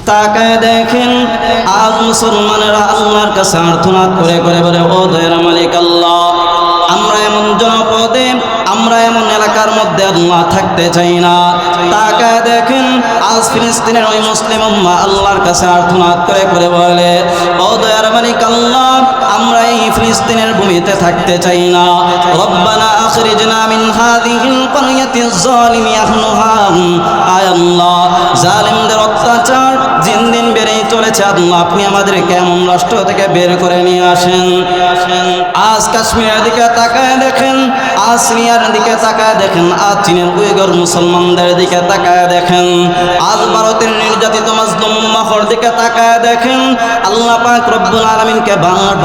তাকায় দেখেন আজ মুসলমানেরা আল্লাহর কাছে আর্তনাদ করে করে বলে, ও দয়ার মালিক আল্লাহ, আমরা এমন জনপদে, আমরা এমন এলাকার মধ্যে আল্লাহ থাকতে চাই না। তাকায় দেখেন আজ ফিলিস্তিনের ওই মুসলিম উম্মাহ আল্লাহর কাছে আর্তনাদ করে করে বলে, ও দয়ার মালিক আল্লাহ, আমরা এই ফিলিস্তিনের ভূমিতে থাকতে চাই না। রব্বানা আখরিজনা মিন হাযিহিল ক্বরয়াতিজ যালিমি আহলুহা। আয় আল্লাহ, জালিমদের অত্যাচার দিন দিন বেড়েই চলেছে, আল্লাহ আপনি আমাদেরকে এমন রাষ্ট্র থেকে বের করে নিয়ে আসেন। আজ কাশ্মীরের দিকে তাকায় দেখেন, আজ সিরিয়ার দিকে তাকায় দেখেন, আজ চীনের উইগর মুসলমানদের দিকে তাকায় দেখেন, আজ ভারতের নির্যাতিত মাজলুম উম্মাহর দিকে তাকায় দেখেন। আল্লাহ পাক রব্বুল আলামিনকে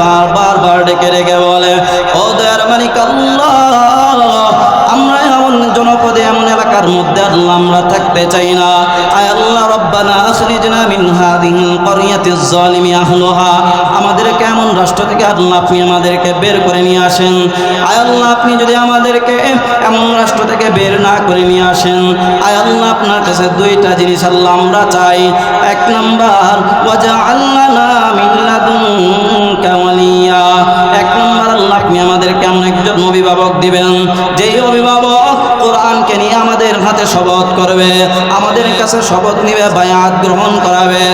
বারবার ডেকে ডেকে বলে, ও দয়ার মালিক আল্লাহ, আমরা এমন জনপদে এমন এলাকার মধ্যে আল্লাহ আমরা থাকতে চাই না। আয় আল্লাহ, রব্বানা আখরিজনা মিন হাযিহিল ক্বরয়াতিজ যালিমি আহলুহা। আমাদেরকে এমন রাষ্ট্র থেকে আল্লাহ আপনি আমাদেরকে বের করে নিয়ে আসেন। আয় আল্লাহ, আপনি যদি আমাদেরকে এমন রাষ্ট্র থেকে বের না করে নিয়ে আসেন, আয় আল্লাহ, আপনার কাছে দুইটা জিনিস আল্লাহ আমরা চাই। এক নাম্বার, ওয়াজআলনা মিন লাদুনকা ওয়ালিয়া। এক নাম্বার, আল্লাহ আপনি আমাদেরকে এমন একজন অভিভাবক দিবেন, যেই অভিভাবক কোরআনকে নিয়ে আমাদের হাতে শপথ করবে, আমাদের কাছে শপথ নিবে, বায়াত গ্রহণ করাবে।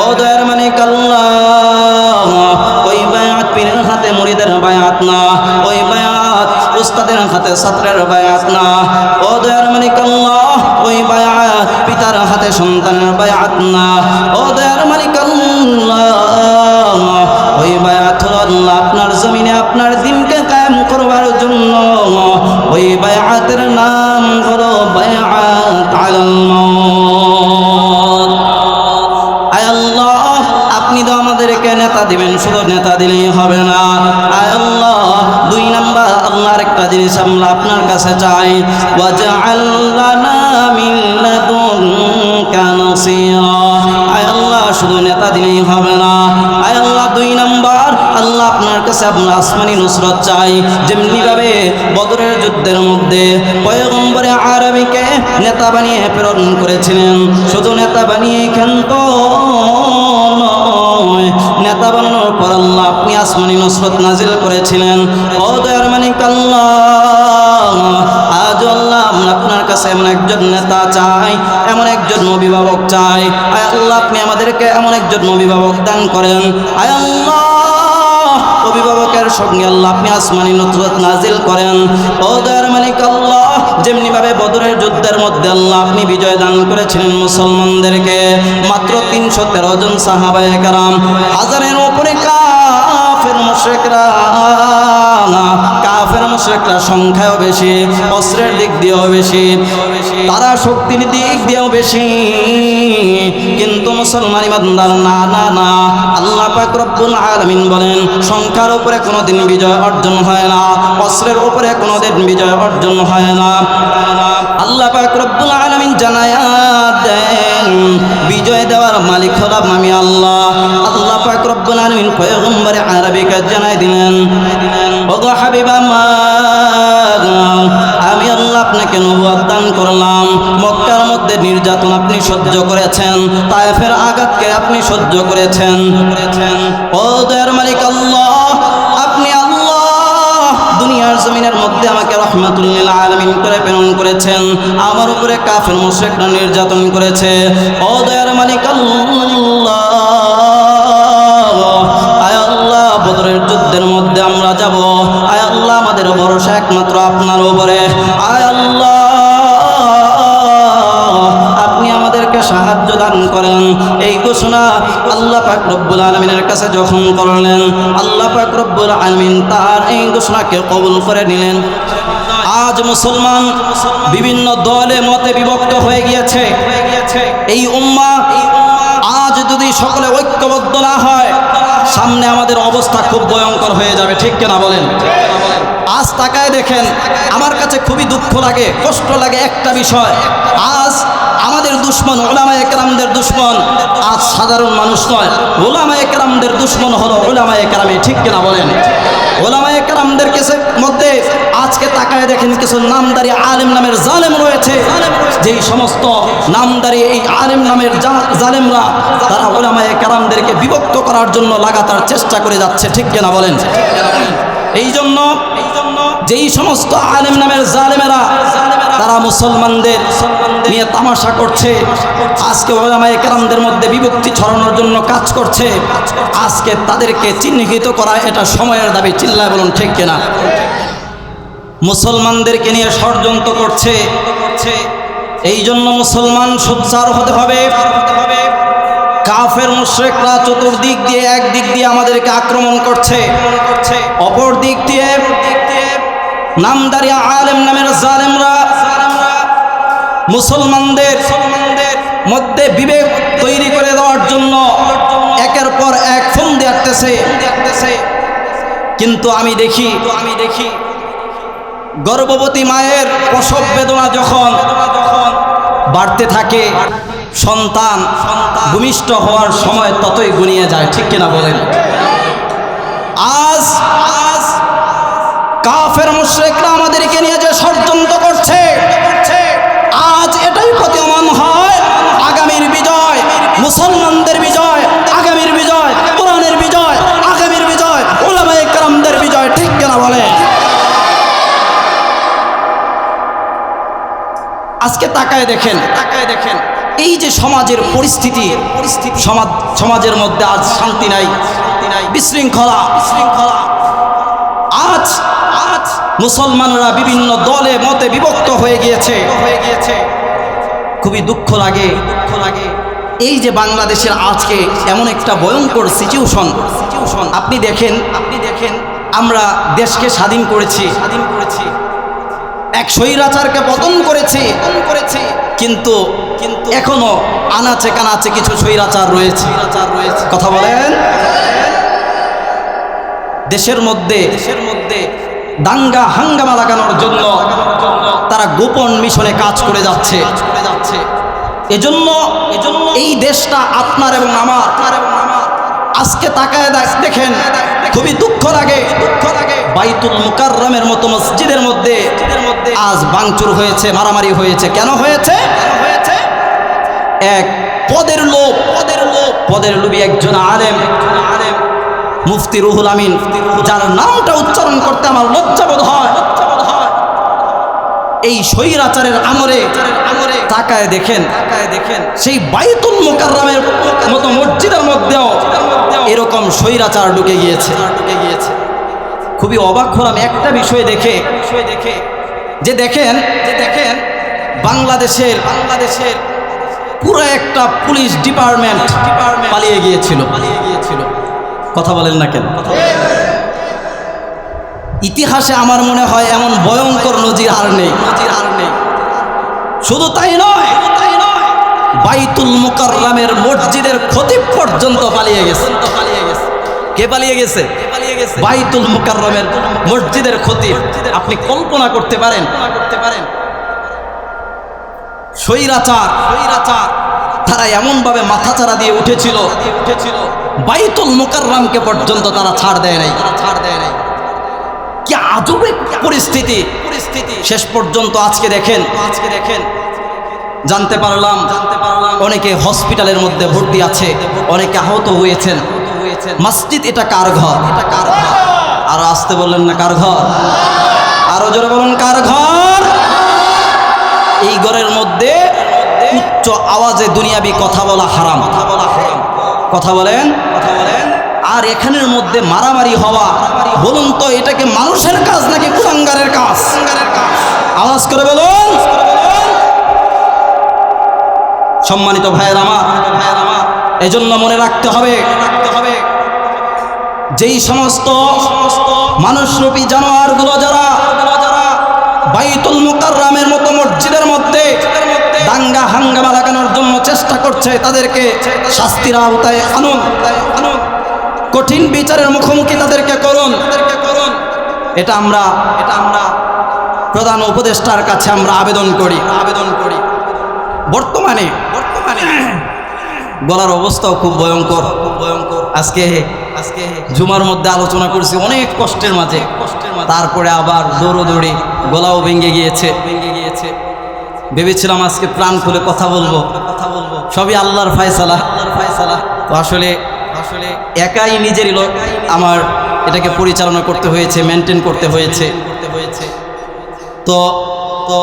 ও দয়ার মালিক আল্লাহ, ওই বায়াত পীরের হাতে মুরিদের বায়াত না, ওই বায়াত উস্তাদের হাতে ছাত্রের বায়াত না। ও দয়ার মালিক আল্লাহ, ওই বায়াত পিতার হাতে সন্তানের বায়াত না। ও দয়ার মালিক আল্লাহ, ওই বায়াত হলো আল্লাহ আপনার জমিনে আপনার দিনকে কায়েম করবার জন্য। ওই বায়াতের নাম হলো বায়াত আলাল মাউত। আয় আল্লাহ, আপনি তো আমাদেরকে নেতা দিবেন, শুধু নেতা দিলেই হবে না। আয় আল্লাহ, দুই নাম্বার আল্লাহ আরেকটা জিনিস আমরা আপনার কাছে চাই, ওয়াজআল লানা মিন লাদুনকা নাসীরা। আয় আল্লাহ, শুধু নেতা দিলেই হবে না। আয় আল্লাহ, দুই নাম্বার আল্লাহ আপনার কাছে আপনার আসমানি নুসরত চাই। যেমনি ভাবে বদরের যুদ্ধের মধ্যে পয়গম্বরে আরবিকে নেতা বানিয়ে প্রেরণ করেছিলেন, শুধু নেতা বানিয়ে ক্ষান্ত নয়, নেতা বানানোর পর আল্লাহ আপনি আসমানি নুসরত নাজিল করেছিলেন। ও দয়ার মালিক আল্লাহ, আজ আল্লাহ আমরা আপনার কাছে এমন একজন নেতা চাই, এমন একজন অভিভাবক চাই। আয় আল্লাহ, আপনি আমাদেরকে এমন একজন অভিভাবক দান করেন। আয় আল্লাহ, অভিভাবকের সঙ্গে আল্লাহ আপনি আসমানি নুসরত নাজিল করেন। ও দয়ার মালিক আল্লাহ, যেমনি ভাবে বদরের যুদ্ধের মধ্যে আল্লাহ আপনি বিজয় দান করেছিলেন মুসলমানদেরকে, মাত্র 313 জন সাহাবায়ে কেরাম, হাজারের উপরে কাফের মুশরিকরা সংখ্যাও বেশি, অস্ত্রের দিক দিয়েও বেশি, তারা শক্তির দিক দিয়েও বেশি, কিন্তু মুসলমান ইমানদার না না না। আল্লাহ পাক রব্বুল আলামিন বলেন, সংখ্যার উপরে কোনোদিন বিজয় অর্জন হয় না, অস্ত্রের উপরে কোনোদিন বিজয় অর্জন হয় না। আল্লাহ পাক রব্বুল আলামিন জানায়া দেন, বিজয় দেওয়ার মালিক হলাম আমি আল্লাহ। আল্লাহ পাক রব্বুল আলামিন পয়গম্বরে আরবিকে জানাই দিলেন, ওগো হাবিব আমার, আমি আল্লাহ আপনাকে নবুয়ত দান করলাম। মক্কার মধ্যে নির্যাতন আপনি সহ্য করেছেন, তায়েফের আঘাতকে আপনি সহ্য করেছেন। ও দয়ার মালিক আল্লাহ, আপনি আল্লাহ দুনিয়ার জমিনের মধ্যে আমাকে রাহমাতুল লিল আলামিন করে প্রেরণ করেছেন, আমার উপরে কাফের মুশরিকরা নির্যাতন করেছে। ও দয়ার মালিক আল্লাহ, আয় আল্লাহ, বদরের যুদ্ধের মধ্যে আমরা যাব, আয় আল্লাহ, আমাদের ভরসা একমাত্র আপনার উপরে। আয় আল্লাহ, আপনি আমাদেরকে সাহায্য দান করেন। এই ঘোষণা আল্লাহ পাক রব্বুল আলামিনের কাছে যখন করলেন, আল্লাহ পাক রব্বুল আলামিন তার এই ঘোষণাকে কবুল করে নিলেন। আজ মুসলমান বিভিন্ন দলে মতে বিভক্ত হয়ে গিয়েছে। এই উম্মাহ আজ যদি সকলে ঐক্যবদ্ধ না হয়, সামনে আমাদের অবস্থা খুব ভয়ঙ্কর হয়ে যাবে, ঠিক কিনা বলেন? আজ তাকায় দেখেন, আমার কাছে খুবই দুঃখ লাগে, কষ্ট লাগে একটা বিষয়, আজ আমাদের দুশ্মন, উলামায়ে কেরামদের দুশ্মন, আজ সাধারণ মানুষ নয়। উলামায়ে কেরামদের দুশ্মন হলো উলামায়ে কেরামে, ঠিক কিনা বলেন? উলামায়ে কেরামদের মধ্যে আজকে তাকায় দেখেন কিছু নামদারি আলেম নামের জালেম রয়েছে, যেই সমস্ত নামদারি এই আলেম নামের জালেমরা তারা উলামায়ে কেরামদেরকে বিভক্ত করার জন্য লাগাতার চেষ্টা করে যাচ্ছে, ঠিক কিনা বলেন? এই জন্য যেই সমস্ত আলেম নামের জালেমেরা তারা মুসলমানদের নিয়ে তামাশা করছে, আজকে উলামায়ে কেরামদের মধ্যে বিভক্তি ছড়ানোর জন্য কাজ করছে, আজকে তাদেরকে চিহ্নিত করা এটা সময়ের দাবি। চিল্লায় বলুন ঠিক কিনা? মুসলমানদেরকে নিয়ে ষড়যন্ত্র করছে। এই জন্য মুসলমান সোচ্চার হতে হবে। কাফের মুশরিকরা চতুর্দিক দিয়ে, একদিক দিয়ে আমাদেরকে আক্রমণ করছে, অপর দিক দিয়ে নামদারি আলেম নামের জালেমরা মুসলমানদের মধ্যে বিভেদ তৈরি করে দেওয়ার জন্য একের পর এক ফন্দি আঁটতেছে। কিন্তু আমি দেখি গর্ভবতী মায়ের প্রসব বেদনা যখন বাড়তে থাকে, সন্তান ভূমিষ্ঠ হওয়ার সময় ততই গুনিয়ে যায়, ঠিক কিনা বলেন? আজ কাফের মুশরিকরা আমাদেরকে নিয়ে যে ষড়যন্ত্র করছে, আজ এটাই প্রতীয়মান হয় আগামীর বিজয়, মুসলমানদের বিজয়, আগামীর বিজয়, কোরআনের বিজয়, আগামীর বিজয়, উলামায়ে কেরামদের বিজয়, ঠিক কিনা বলে? আজকে তাকায় দেখেন এই যে সমাজের পরিস্থিতি, সমাজের মধ্যে আজ শান্তি নাই, বিশৃঙ্খলা। আজ মুসলমানরা বিভিন্ন দলে মতে বিভক্ত হয়ে গিয়েছে। খুবই দুঃখ লাগে। এই যে বাংলাদেশের আজকে এমন একটা ভয়ঙ্কর সিচুয়েশন, আপনি দেখেন আমরা দেশকে স্বাধীন করেছি, এক স্বৈরাচারকে পতন করেছি, কিন্তু এখনো আনাচে কানাচে কিছু স্বৈরাচার রয়েছে। কথা বলেন? দেশের মধ্যে দাঙ্গা হাঙ্গামা লাগানোর জন্য তারা গোপন মিশনে কাজ করে যাচ্ছে। এজন্য এই দেশটা আপনার এবং আমার। আজকে তাকায় দেখেন, খুবই দুঃখ লাগে। বাইতুল মুকাররমের মতো মসজিদের মধ্যে আজ ভাঙচুর হয়েছে, মারামারি হয়েছে। কেন হয়েছে? এক পদের লোভী একজন আলেম, মুফতি রুহুল আমিন, যার নামটা উচ্চারণ করতে আমার লজ্জাবোধ হয়, এই স্বৈরাচারের আমরে তাকায় দেখেন সেই বাইতুল মুকাররমের মতো মসজিদের মধ্যেও এরকম স্বৈরাচার ঢুকে গিয়েছে। খুবই অবাক হলাম একটা বিষয় দেখে, যে দেখেন বাংলাদেশের পুরো একটা পুলিশ ডিপার্টমেন্ট পালিয়ে গিয়েছিল। কথা বলেন না কেন? ইতিহাসে আমার মনে হয় এমন ভয়ঙ্কর নজির আর নেই। শুধু তাই নয়, বাইতুল মুকাররমের মসজিদের খতিব পর্যন্ত পালিয়ে গেছে। কে পালিয়ে গেছে? বাইতুল মুকাররমের মসজিদের খতিব। আপনি কল্পনা করতে পারেন স্বৈরাচার তারা এমনভাবে মাথাচাড়া দিয়ে উঠেছিল, বাইতুল মুকাররমকে পর্যন্ত তারা ছাড় দেয় নাই। কি আজব পরিস্থিতি! শেষ পর্যন্ত আজকে দেখেন জানতে পারলাম অনেকে হসপিটালের মধ্যে ভর্তি আছে, অনেকে আহত হয়েছেন। মসজিদ এটা কার ঘর? আরো আসতে বললেন না কার ঘর? আরো জোরে বলুন কার ঘর? এই ঘরের মধ্যে উচ্চ আওয়াজে দুনিয়াবি কথা বলা হারাম। কথা বলেন? আর এখানের মধ্যে মারামারি হওয়া, বলুন তো এটা কি মানুষের কাজ নাকি কুলাঙ্গারের কাজ? আওয়াজ করে বলুন। সম্মানিত ভাইয়ের আমার, এজন্য মনে রাখতে হবে, যেই সমস্ত মানুষরূপী জানোয়ারগুলো যারা বাইতুল মুকাররমের মতো মসজিদের মধ্যে দাঙ্গা হাঙ্গামা লাগানোর জন্য চেষ্টা করছে, তাদেরকে শাস্তির আওতায় আনুন, কঠিন বিচারের মুখোমুখি তাদেরকে করুন। এটা আমরা প্রধান উপদেষ্টার কাছে আমরা আবেদন করি। বর্তমানে গলার অবস্থাও খুব ভয়ঙ্কর। আজকে জুমার মধ্যে আলোচনা করছি অনেক কষ্টের মাঝে, তারপরে আবার দৌড়োদৌড়ি গলাও ভেঙে গিয়েছে। ভেবেছিলাম আজকে প্রাণ খুলে কথা বলবো, সবই আল্লাহর ফয়সালা। তো আসলে একাই নিজেরই লোক আমার এটাকে পরিচালনা করতে হয়েছে, মেনটেন করতে হয়েছে। তো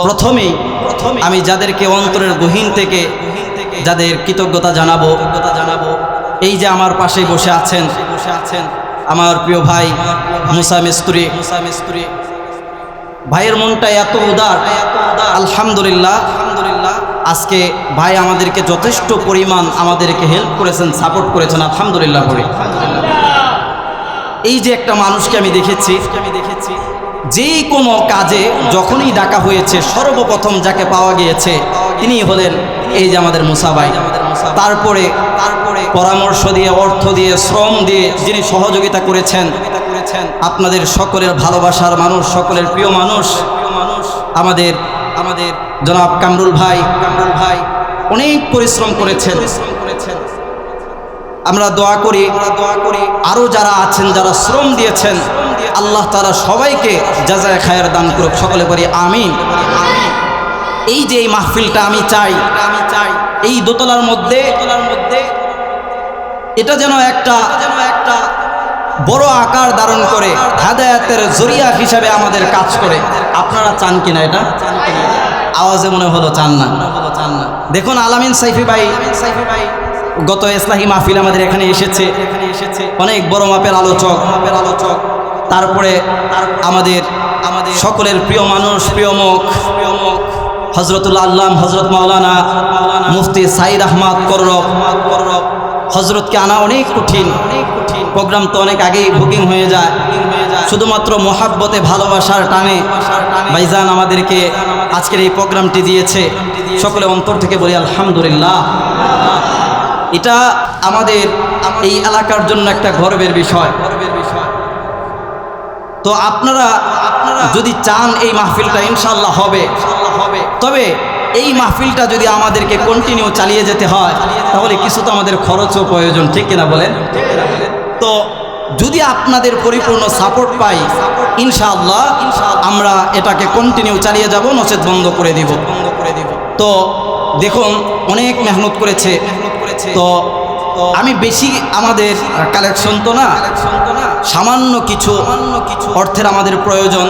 প্রথমেই আমি যাদেরকে অন্তরের গহীন থেকে যাদের কৃতজ্ঞতা জানাবো, এই যে আমার পাশে বসে আছেন আমার প্রিয় ভাই মুসা মিস্ত্রি। ভাইয়ের মনটা এত উদার, আলহামদুলিল্লাহ। আজকে ভাই আমাদেরকে যথেষ্ট পরিমাণ আমাদেরকে হেল্প করেছেন, সাপোর্ট করেছেন, আলহামদুলিল্লাহ করে। এই যে একটা মানুষকে আমি দেখেছি যে কোনো কাজে যখনই ডাকা হয়েছে সর্বপ্রথম যাকে পাওয়া গিয়েছে তিনি হলেন এই যে আমাদের মুসা ভাই। তারপরে পরামর্শ দিয়ে, অর্থ দিয়ে, শ্রম দিয়ে যিনি সহযোগিতা করেছেন, আপনাদের সকলের ভালোবাসার মানুষ, সকলের প্রিয় মানুষ আমাদের জনাব কামরুল ভাই অনেক পরিশ্রম করেছেন। আমরা দোয়া করি আরও যারা আছেন, যারা শ্রম দিয়েছেন, আল্লাহ তাআলা সবাইকে জাযায়ে খায়ের দান করুক, সকলে বলি আমিন। এই যে এই মাহফিলটা আমি চাই এই দোতলার মধ্যে এটা যেন একটা বড় আকার ধারণ করে হেদায়েতের জরিয়া হিসাবে আমাদের কাজ করে। আপনারা চান কিনা? এটা আওয়াজে মনে হলো চান না। দেখুন আলামিন সাইফি ভাই গত ইসলাহি মাহফিল আমাদের এখানে এসেছে, অনেক বড় মাপের আলোচক। তারপরে আমাদের সকলের প্রিয় মানুষ, প্রিয় মুখ হযরতুল আল্লাম হযরত মাওলানা মুফতি সাইদ আহমদ কররব। হযরতকে আনা অনেক কঠিন, প্রোগ্রাম তো অনেক আগেই বুকিং হয়ে যায়। শুধুমাত্র মোহাব্বতে, ভালোবাসার টানে ভাইজান আমাদেরকে আজকের এই প্রোগ্রামটি দিয়েছে। সকলে অন্তর থেকে বলি আলহামদুলিল্লাহ। এটা আমাদের এই এলাকার জন্য একটা গর্বের বিষয়। তো আপনারা যদি চান এই মাহফিলটা ইনশাআল্লাহ হবে, তবে এই মাহফিলটা যদি আমাদেরকে কন্টিনিউ চালিয়ে যেতে হয় তাহলে কিছু তো আমাদের খরচও প্রয়োজন, ঠিক কিনা বলেন? তো যদি আপনাদের পরিপূর্ণ সাপোর্ট পাই ইনশাআল্লাহ আমরা এটাকে কন্টিনিউ চালিয়ে যাব, নচেত বন্ধ করে দিব। তো দেখুন অনেক মেহনত করেছে। তো আমি বেশি আমাদের কালেকশন তো না, সামান্য কিছু অর্থের আমাদের প্রয়োজন।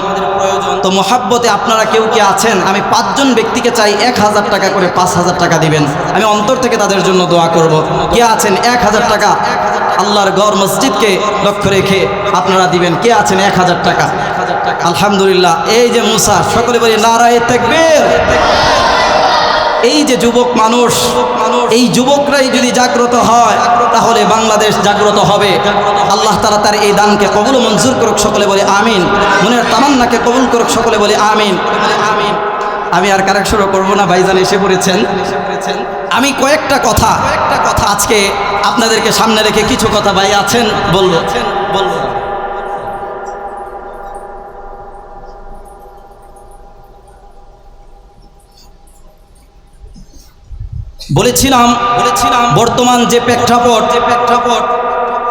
তো মোহাব্বতে আপনারা কেউ কে আছেন, আমি 5 জন ব্যক্তিকে চাই 1000 টাকা করে 5000 টাকা দিবেন। আমি অন্তর থেকে তাদের জন্য দোয়া করব। কে আছেন 1000 টাকা আল্লাহর ঘর মসজিদকে লক্ষ্য রেখে আপনারা দিবেন? কে আছেন 1000 টাকা? আলহামদুলিল্লাহ। এই যে মুসা, সকলে বলি নারায়ে তাকবীর। এই যে যুবক মানুষ, এই যুবকরাই যদি জাগ্রত হয় তাহলে বাংলাদেশ জাগ্রত হবে। আল্লাহ তাআলা তার এই দানকে কবুল ও মঞ্জুর করুক, সকলে বলি আমিন। মনের তামান্নাকে কবুল করুক, সকলে বলি আমিন। আমি আর কারেকশন করবো না, ভাইজান এসে পড়েছেন। আমি কয়েকটা কথা আজকে আপনাদেরকে সামনে রেখে কিছু কথা ভাই আছেন বলবো। বলেছিলাম বর্তমান যে প্রেক্ষাপট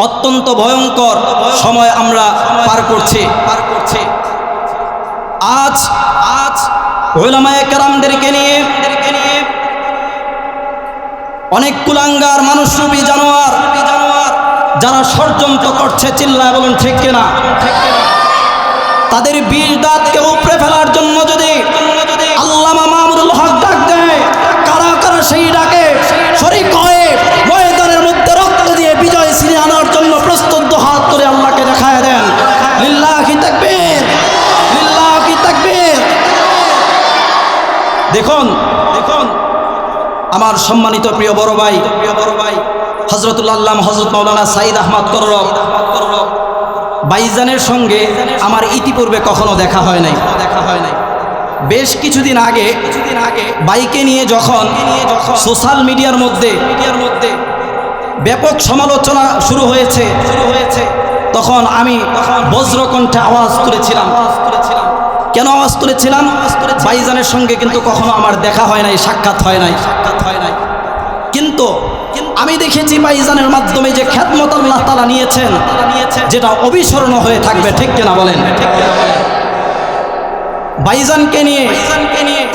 অত্যন্ত ভয়ঙ্কর সময় আমরা পার করছি। আজ উলামায়ে কেরামদেরকে নিয়ে অনেক কুলাঙ্গার মানুষরূপী জানোয়ার যারা ষড়যন্ত্র করছে, চিল্লায় বলুন ঠিক কিনা? তাদের বিষ দাঁতকে উপড়ে ফেলার জন্য যদি আল্লামা মামুনুল হক ডাক দেয়, কারা কারা সেই ডাকে শরীক হয়ে ময়দানের মধ্যে রক্ত দিয়ে বিজয় ছিনিয়ে আনার জন্য প্রস্তুত হাত করে আল্লাহকে দেখায় দেন। লিল্লাহি তাকবীর, লিল্লাহি তাকবীর। দেখুন আমার সম্মানিত প্রিয় বড় ভাই হযরতুল আল্লামা হযরত মাওলানা সাইদ আহমদ কররব ভাইজানের সঙ্গে আমার ইতিপূর্বে কখনো দেখা হয় নাই। বেশ কিছুদিন আগে বাইকে নিয়ে যখন সোশ্যাল মিডিয়ার মধ্যে ব্যাপক সমালোচনা শুরু হয়েছে তখন আমি বজ্রকণ্ঠে আওয়াজ তুলেছিলাম। কেন আওয়াজ তুলেছিলাম? ভাইজানের সঙ্গে কিন্তু কখনো আমার দেখা হয় নাই, সাক্ষাৎ হয় নাই। কিন্তু আমি দেখেছি ভাইজানের মাধ্যমে যে খেদমত আল্লাহ তাআলা নিয়েছেন, যেটা অবিস্মরণীয় হয়ে থাকবে, ঠিক কিনা বলেন? ভাইজানকে নিয়ে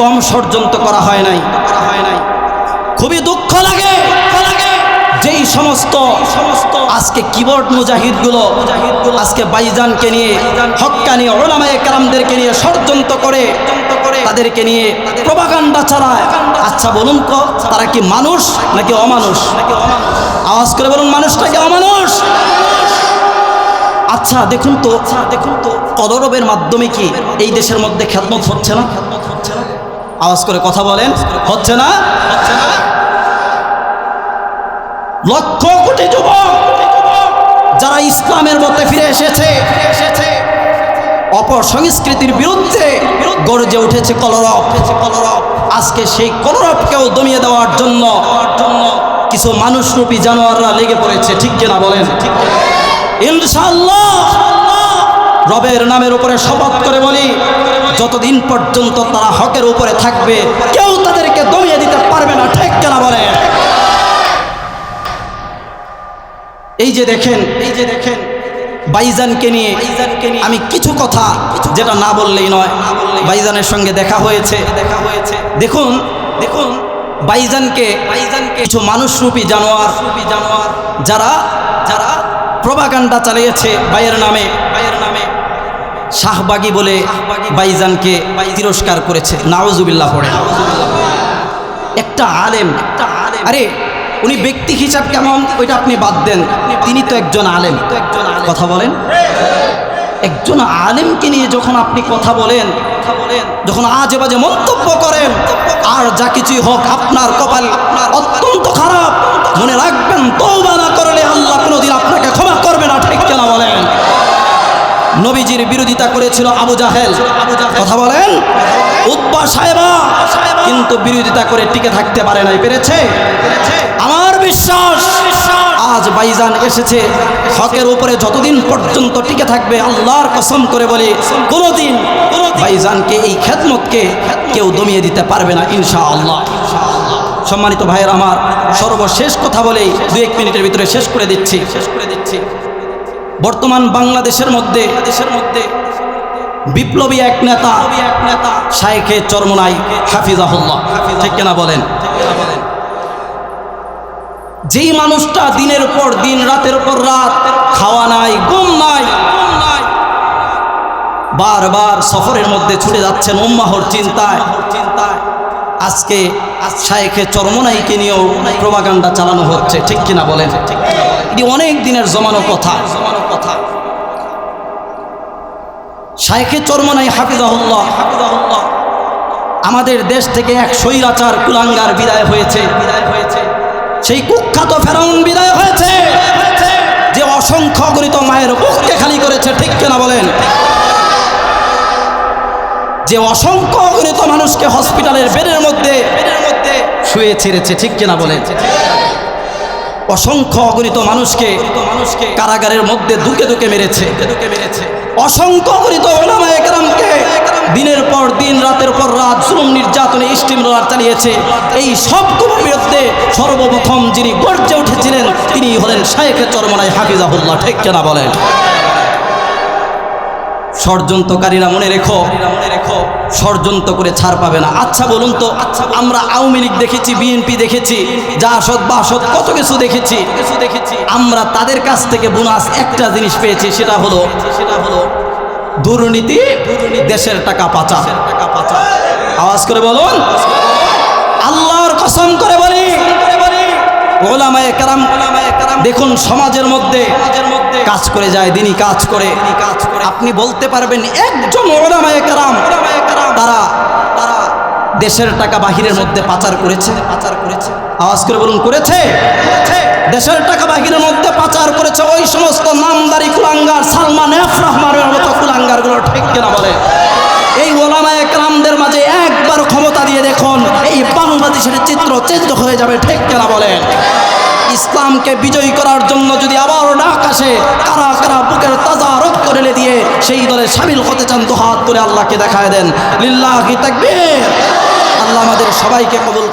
কম ষড়যন্ত্র করা হয় নাই। খুবই দুঃখ লাগে যেই সমস্ত আজকে কিবোর্ড মুজাহিদগুলো আজকে ভাইজানকে নিয়ে, হক্কানি উলামায়ে কেরামদেরকে নিয়ে ষড়যন্ত্র করে, তাদেরকে নিয়ে প্রপাগান্ডা চালায়। আচ্ছা বলুন তো, তারা কি মানুষ নাকি অমানুষ? আওয়াজ করে বলুন, মানুষ নাকি অমানুষ? আচ্ছা দেখুন তো কলরবের মাধ্যমে কি এই দেশের মধ্যে খেদমত হচ্ছে না? আওয়াজ করে কথা বলেন, হচ্ছে না? লক্ষ কোটি যুবক যারা ইসলামের মধ্যে ফিরে এসেছে, অপসংস্কৃতির বিরুদ্ধে গর্জে উঠেছে কলরব। আজকে সেই কলরবকেও দমিয়ে দেওয়ার জন্য কিছু মানুষরূপী জানোয়াররা লেগে পড়েছে, ঠিক কিনা বলেন? ইনশাআল্লাহ রবের নামের উপরে শপথ করে বলি, যতদিন পর্যন্ত তারা হকের উপরে থাকবে কেউ তাদেরকে দমিয়ে দিতে পারবে না, ঠিক কিনা বলেন? এই যে দেখেন ভাইজানকে নিয়ে আমি কিছু কথা যেটা না বললেই নয়। ভাইজানের সঙ্গে দেখা হয়েছে। দেখুন ভাইজানকে কিছু মানুষরূপী জানোয়ার যারা প্রপাগান্ডা চালিয়েছে ভাইয়ের নামে, শাহবাগী বলে ভাইজানকে তিরস্কার করেছে, নাউজুবিল্লাহ পড়ে। একটা আলেম, আরে উনি ব্যক্তি হিসাব কেমন ওইটা আপনি বাদ দেন, তিনি তো একজন আলেম। কথা বলেন, একজন আলেমকে নিয়ে যখন আপনি কথা বলেন, যখন আজে বাজে মন্তব্য করেন, আর যা কিছুই হোক আপনার কপাল অত্যন্ত খারাপ। মনে রাখবেন, তওবা না করলে আল্লাহ কোনোদিন আপনাকে ক্ষমা করবে না, ঠিক কিনা বলেন? নবীজির বিরোধিতা করেছিল আবু জাহেল, কথা বলেন, উতবা সাহেবা, কিন্তু বিরোধিতা করে টিকে থাকতে পারে নাই, পেরেছে? আমার বিশ্বাস আজ ভাইজান এসেছে হকের উপরে, যতদিন পর্যন্ত টিকে থাকবে আল্লাহর কসম করে বলে কোনোদিন ভাইজানকে এই খেদমতকে কেউ দমিয়ে দিতে পারবে না ইনশাআল্লাহ। সম্মানিত ভাইয়ের আমার, সর্বশেষ কথা বলেই 2-1 মিনিটের ভিতরে শেষ করে দিচ্ছি। বর্তমান বাংলাদেশের মধ্যে বিপ্লবী এক নেতা শাইখে চরমোনাই হাফিজাহুল্লাহ, ঠিক কিনা বলেন? যেই মানুষটা দিনের পর দিন, রাতের পর রাত খাওয়া নাই, ঘুম নাই, বারবার সফরের মধ্যে ছুটে যাচ্ছেন উম্মাহর চিন্তায়, আজকে শাইখে চরমোনাইকে নিয়েও প্রপাগান্ডা চালানো হচ্ছে, ঠিক কিনা বলেন? এটি অনেক দিনের জমানো কথা। শাইখে চরমোনাই হাফিজাহুল্লাহ, আমাদের দেশ থেকে এক স্বৈরাচার কুলাঙ্গার বিদায় হয়েছে। সেই কুখ্যাত ফেরাউন বিদায় হয়েছে, যে অসংখ্য গণিত মায়ের বুককে খালি করেছে, ঠিক কিনা বলেন? যে অসংখ্য গণিত মানুষকে হসপিটালের বেডের মধ্যে শুয়ে ছেড়েছে, ঠিক কিনা বলেন? অসংখ্য অগণিত মানুষকে কারাগারের মধ্যে দুকে মেরেছে। অসংখ্য অগণিত উলামায়ে কেরামকে দিনের পর দিন, রাতের পর রাত জুলুম নির্যাতনে স্টিমরোলার চালিয়েছে। এই সবগুলোর বিরুদ্ধে সর্বপ্রথম যিনি গর্জে উঠেছিলেন তিনি হলেন শাইখে চরমোনাই হাফিজাহুল্লাহ, ঠিক কিনা বলেন? ষড়যন্ত্রকারীরা মনে রেখো, ষড়যন্ত্র করে ছাড় পাবে না। আচ্ছা বলুন তো, আমরা আওয়ামী লীগ দেখেছি, বিএনপি দেখেছি, জাসদ বাসদ কত কিছু দেখেছি, আমরা তাদের কাছ থেকে বোনাস একটা জিনিস পেয়েছি, সেটা হলো দুর্নীতি, দেশের টাকা পাচার। আওয়াজ করে বলুন, আল্লাহর কসম করে বলি, উলামায়ে কেরাম দেখুন সমাজের মধ্যে কাজ করে যায়, দিনই কাজ করে। আপনি বলতে পারবেন একজন উলামায়ে কেরাম তারা দেশের টাকা বাহিরের মধ্যে পাচার করেছে? আওয়াজ করে বলুন, করেছে? দেশের টাকা বাহিরের মধ্যে পাচার করেছে ওই সমস্ত নামদারি কুলাঙ্গার, সালমান এফ রহমানের মতো কুলাঙ্গারগুলো, ঠিক কিনা বলে? এই উলামায়ে কেরামদের মাঝে একবার ক্ষমতা দিয়ে দেখুন, এই বাংলাদেশের চিত্র চেঞ্জ হয়ে যাবে, ঠিক কিনা বলেন? ইসলামকে বিজয়ী করার জন্য যদি আবার ডাক আসে, কারা কারা বুকের তাজা রক্ত ঢেলে দিয়ে সেই দলে শামিল হতে চান, তো হাত তুলে আল্লাহকে দেখায় দেন। লিল্লাহি তাকবীর। আল্লাহ আমাদের সবাইকে কবুল